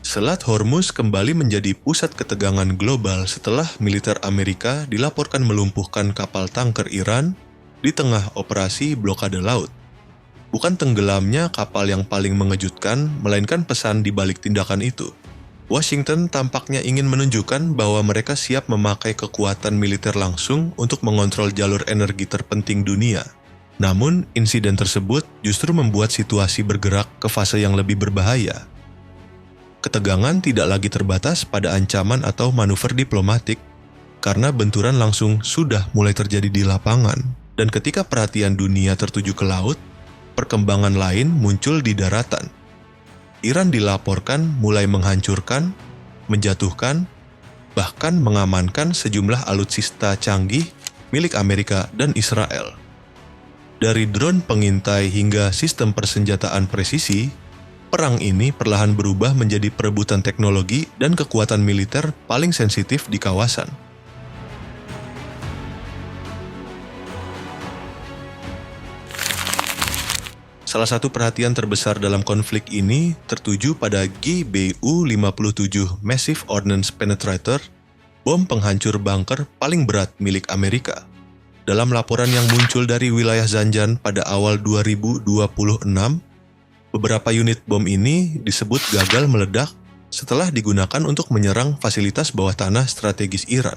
Selat Hormuz kembali menjadi pusat ketegangan global setelah militer Amerika dilaporkan melumpuhkan kapal tanker Iran di tengah operasi blokade laut. Bukan tenggelamnya kapal yang paling mengejutkan, melainkan pesan di balik tindakan itu. Washington tampaknya ingin menunjukkan bahwa mereka siap memakai kekuatan militer langsung untuk mengontrol jalur energi terpenting dunia. Namun, insiden tersebut justru membuat situasi bergerak ke fase yang lebih berbahaya. Ketegangan tidak lagi terbatas pada ancaman atau manuver diplomatik, karena benturan langsung sudah mulai terjadi di lapangan. Dan ketika perhatian dunia tertuju ke laut, perkembangan lain muncul di daratan. Iran dilaporkan mulai menghancurkan, menjatuhkan, bahkan mengamankan sejumlah alutsista canggih milik Amerika dan Israel. Dari drone pengintai hingga sistem persenjataan presisi, perang ini perlahan berubah menjadi perebutan teknologi dan kekuatan militer paling sensitif di kawasan. Salah satu perhatian terbesar dalam konflik ini tertuju pada GBU-57 Massive Ordnance Penetrator, bom penghancur bunker paling berat milik Amerika. Dalam laporan yang muncul dari wilayah Zanjan pada awal 2026, beberapa unit bom ini disebut gagal meledak setelah digunakan untuk menyerang fasilitas bawah tanah strategis Iran.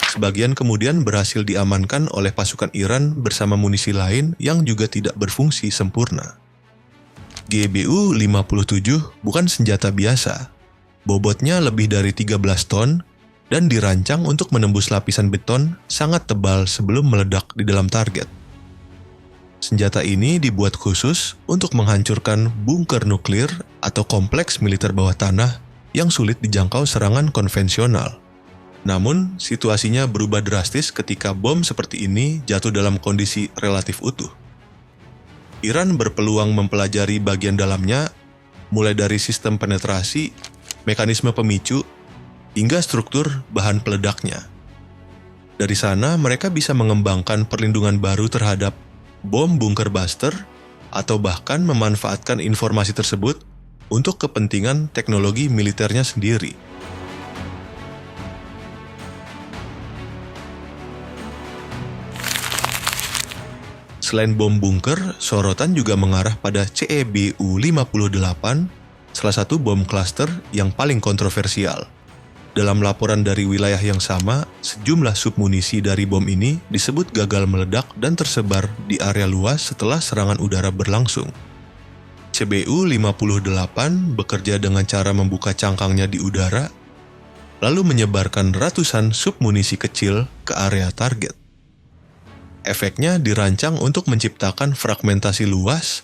Sebagian kemudian berhasil diamankan oleh pasukan Iran bersama munisi lain yang juga tidak berfungsi sempurna. GBU-57 bukan senjata biasa. Bobotnya lebih dari 13 ton dan dirancang untuk menembus lapisan beton sangat tebal sebelum meledak di dalam target. Senjata ini dibuat khusus untuk menghancurkan bunker nuklir atau kompleks militer bawah tanah yang sulit dijangkau serangan konvensional. Namun, situasinya berubah drastis ketika bom seperti ini jatuh dalam kondisi relatif utuh. Iran berpeluang mempelajari bagian dalamnya, mulai dari sistem penetrasi, mekanisme pemicu, hingga struktur bahan peledaknya. Dari sana, mereka bisa mengembangkan perlindungan baru terhadap bom bunker buster, atau bahkan memanfaatkan informasi tersebut untuk kepentingan teknologi militernya sendiri. Selain bom bunker, sorotan juga mengarah pada CEBU-58, salah satu bom klaster yang paling kontroversial. Dalam laporan dari wilayah yang sama, sejumlah submunisi dari bom ini disebut gagal meledak dan tersebar di area luas setelah serangan udara berlangsung. CBU-58 bekerja dengan cara membuka cangkangnya di udara, lalu menyebarkan ratusan submunisi kecil ke area target. Efeknya dirancang untuk menciptakan fragmentasi luas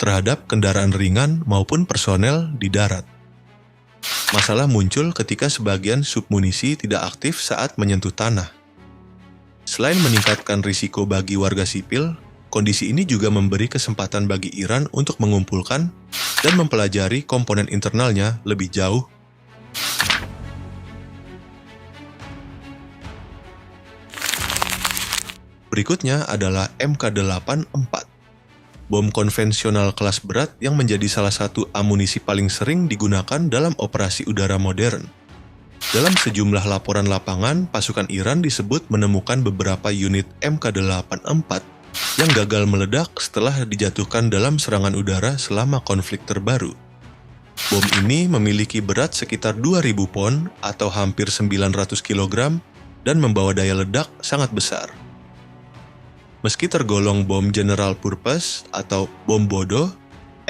terhadap kendaraan ringan maupun personel di darat. Masalah muncul ketika sebagian submunisi tidak aktif saat menyentuh tanah. Selain meningkatkan risiko bagi warga sipil, kondisi ini juga memberi kesempatan bagi Iran untuk mengumpulkan dan mempelajari komponen internalnya lebih jauh. Berikutnya adalah MK84, bom konvensional kelas berat yang menjadi salah satu amunisi paling sering digunakan dalam operasi udara modern. Dalam sejumlah laporan lapangan, pasukan Iran disebut menemukan beberapa unit MK84 yang gagal meledak setelah dijatuhkan dalam serangan udara selama konflik terbaru. Bom ini memiliki berat sekitar 2.000 pon atau hampir 900 kg dan membawa daya ledak sangat besar. Meski tergolong bom general purpose atau bom bodoh,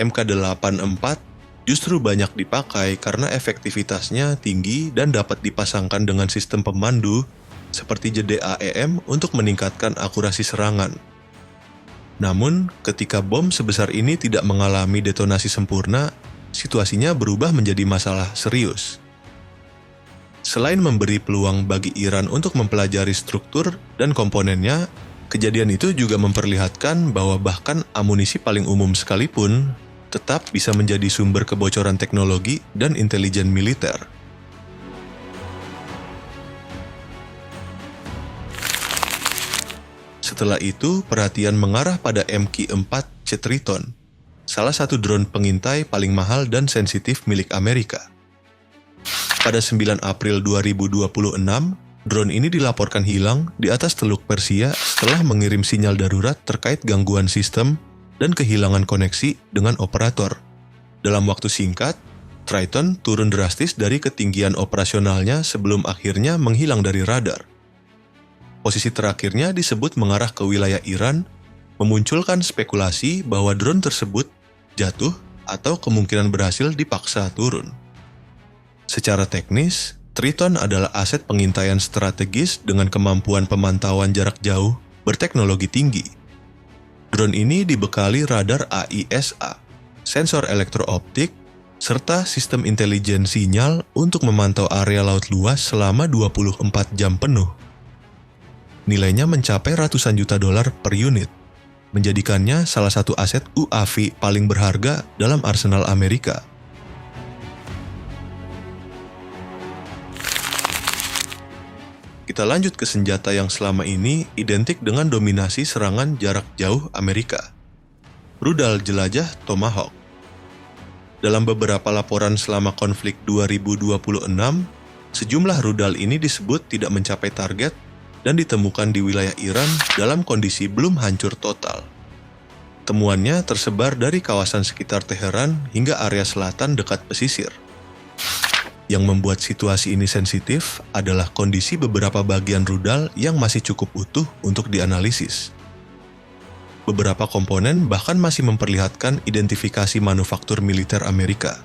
MK84 justru banyak dipakai karena efektivitasnya tinggi dan dapat dipasangkan dengan sistem pemandu seperti jeda AEM untuk meningkatkan akurasi serangan. Namun, ketika bom sebesar ini tidak mengalami detonasi sempurna, situasinya berubah menjadi masalah serius. Selain memberi peluang bagi Iran untuk mempelajari struktur dan komponennya, kejadian itu juga memperlihatkan bahwa bahkan amunisi paling umum sekalipun tetap bisa menjadi sumber kebocoran teknologi dan intelijen militer. Setelah itu, perhatian mengarah pada MQ-4 Triton, salah satu drone pengintai paling mahal dan sensitif milik Amerika. Pada 9 April 2026, drone ini dilaporkan hilang di atas Teluk Persia setelah mengirim sinyal darurat terkait gangguan sistem dan kehilangan koneksi dengan operator. Dalam waktu singkat, Triton turun drastis dari ketinggian operasionalnya sebelum akhirnya menghilang dari radar. Posisi terakhirnya disebut mengarah ke wilayah Iran, memunculkan spekulasi bahwa drone tersebut jatuh atau kemungkinan berhasil dipaksa turun. Secara teknis, Triton adalah aset pengintaian strategis dengan kemampuan pemantauan jarak jauh berteknologi tinggi. Drone ini dibekali radar AISA, sensor elektrooptik, serta sistem intelijen sinyal untuk memantau area laut luas selama 24 jam penuh. Nilainya mencapai ratusan juta dolar per unit, menjadikannya salah satu aset UAV paling berharga dalam arsenal Amerika. Kita lanjut ke senjata yang selama ini identik dengan dominasi serangan jarak jauh Amerika. Rudal jelajah Tomahawk. Dalam beberapa laporan selama konflik 2026, sejumlah rudal ini disebut tidak mencapai target dan ditemukan di wilayah Iran dalam kondisi belum hancur total. Temuannya tersebar dari kawasan sekitar Teheran hingga area selatan dekat pesisir. Yang membuat situasi ini sensitif adalah kondisi beberapa bagian rudal yang masih cukup utuh untuk dianalisis. Beberapa komponen bahkan masih memperlihatkan identifikasi manufaktur militer Amerika.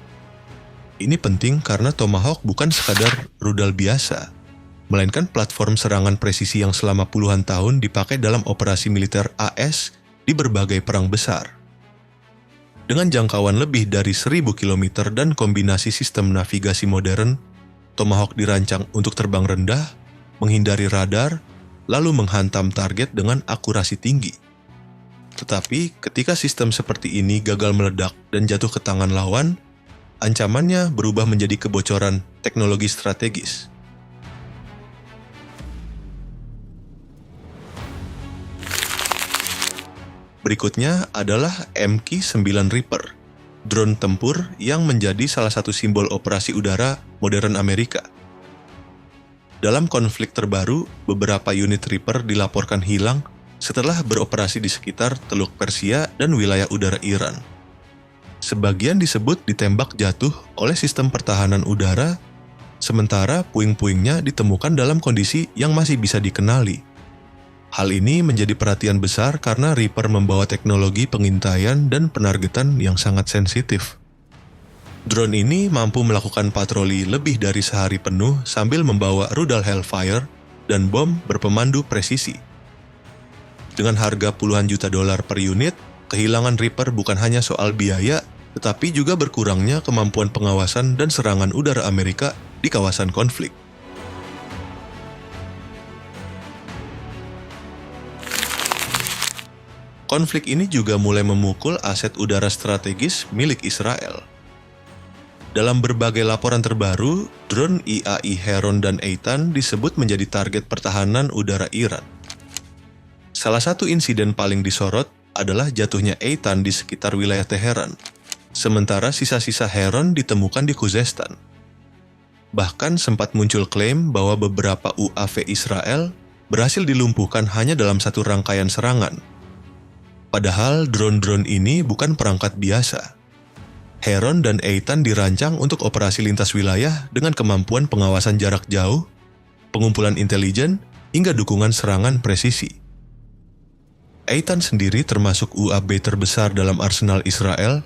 Ini penting karena Tomahawk bukan sekadar rudal biasa, melainkan platform serangan presisi yang selama puluhan tahun dipakai dalam operasi militer AS di berbagai perang besar. Dengan jangkauan lebih dari 1.000 km dan kombinasi sistem navigasi modern, Tomahawk dirancang untuk terbang rendah, menghindari radar, lalu menghantam target dengan akurasi tinggi. Tetapi ketika sistem seperti ini gagal meledak dan jatuh ke tangan lawan, ancamannya berubah menjadi kebocoran teknologi strategis. Berikutnya adalah MQ-9 Reaper, drone tempur yang menjadi salah satu simbol operasi udara modern Amerika. Dalam konflik terbaru, beberapa unit Reaper dilaporkan hilang setelah beroperasi di sekitar Teluk Persia dan wilayah udara Iran. Sebagian disebut ditembak jatuh oleh sistem pertahanan udara, sementara puing-puingnya ditemukan dalam kondisi yang masih bisa dikenali. Hal ini menjadi perhatian besar karena Reaper membawa teknologi pengintaian dan penargetan yang sangat sensitif. Drone ini mampu melakukan patroli lebih dari sehari penuh sambil membawa rudal Hellfire dan bom berpemandu presisi. Dengan harga puluhan juta dolar per unit, kehilangan Reaper bukan hanya soal biaya, tetapi juga berkurangnya kemampuan pengawasan dan serangan udara Amerika di kawasan konflik. Konflik ini juga mulai memukul aset udara strategis milik Israel. Dalam berbagai laporan terbaru, drone IAI Heron dan Eitan disebut menjadi target pertahanan udara Iran. Salah satu insiden paling disorot adalah jatuhnya Eitan di sekitar wilayah Teheran, sementara sisa-sisa Heron ditemukan di Khuzestan. Bahkan sempat muncul klaim bahwa beberapa UAV Israel berhasil dilumpuhkan hanya dalam satu rangkaian serangan. Padahal drone-drone ini bukan perangkat biasa. Heron dan Eitan dirancang untuk operasi lintas wilayah dengan kemampuan pengawasan jarak jauh, pengumpulan intelijen, hingga dukungan serangan presisi. Eitan sendiri termasuk UAV terbesar dalam arsenal Israel,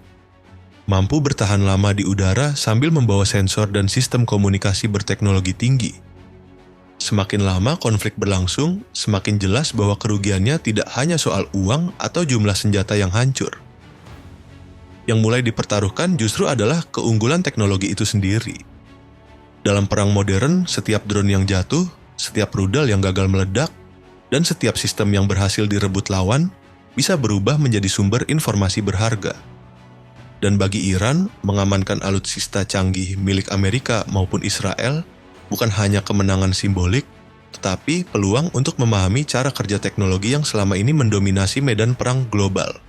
mampu bertahan lama di udara sambil membawa sensor dan sistem komunikasi berteknologi tinggi. Semakin lama konflik berlangsung, semakin jelas bahwa kerugiannya tidak hanya soal uang atau jumlah senjata yang hancur. Yang mulai dipertaruhkan justru adalah keunggulan teknologi itu sendiri. Dalam perang modern, setiap drone yang jatuh, setiap rudal yang gagal meledak, dan setiap sistem yang berhasil direbut lawan bisa berubah menjadi sumber informasi berharga. Dan bagi Iran, mengamankan alutsista canggih milik Amerika maupun Israel bukan hanya kemenangan simbolik, tetapi peluang untuk memahami cara kerja teknologi yang selama ini mendominasi medan perang global.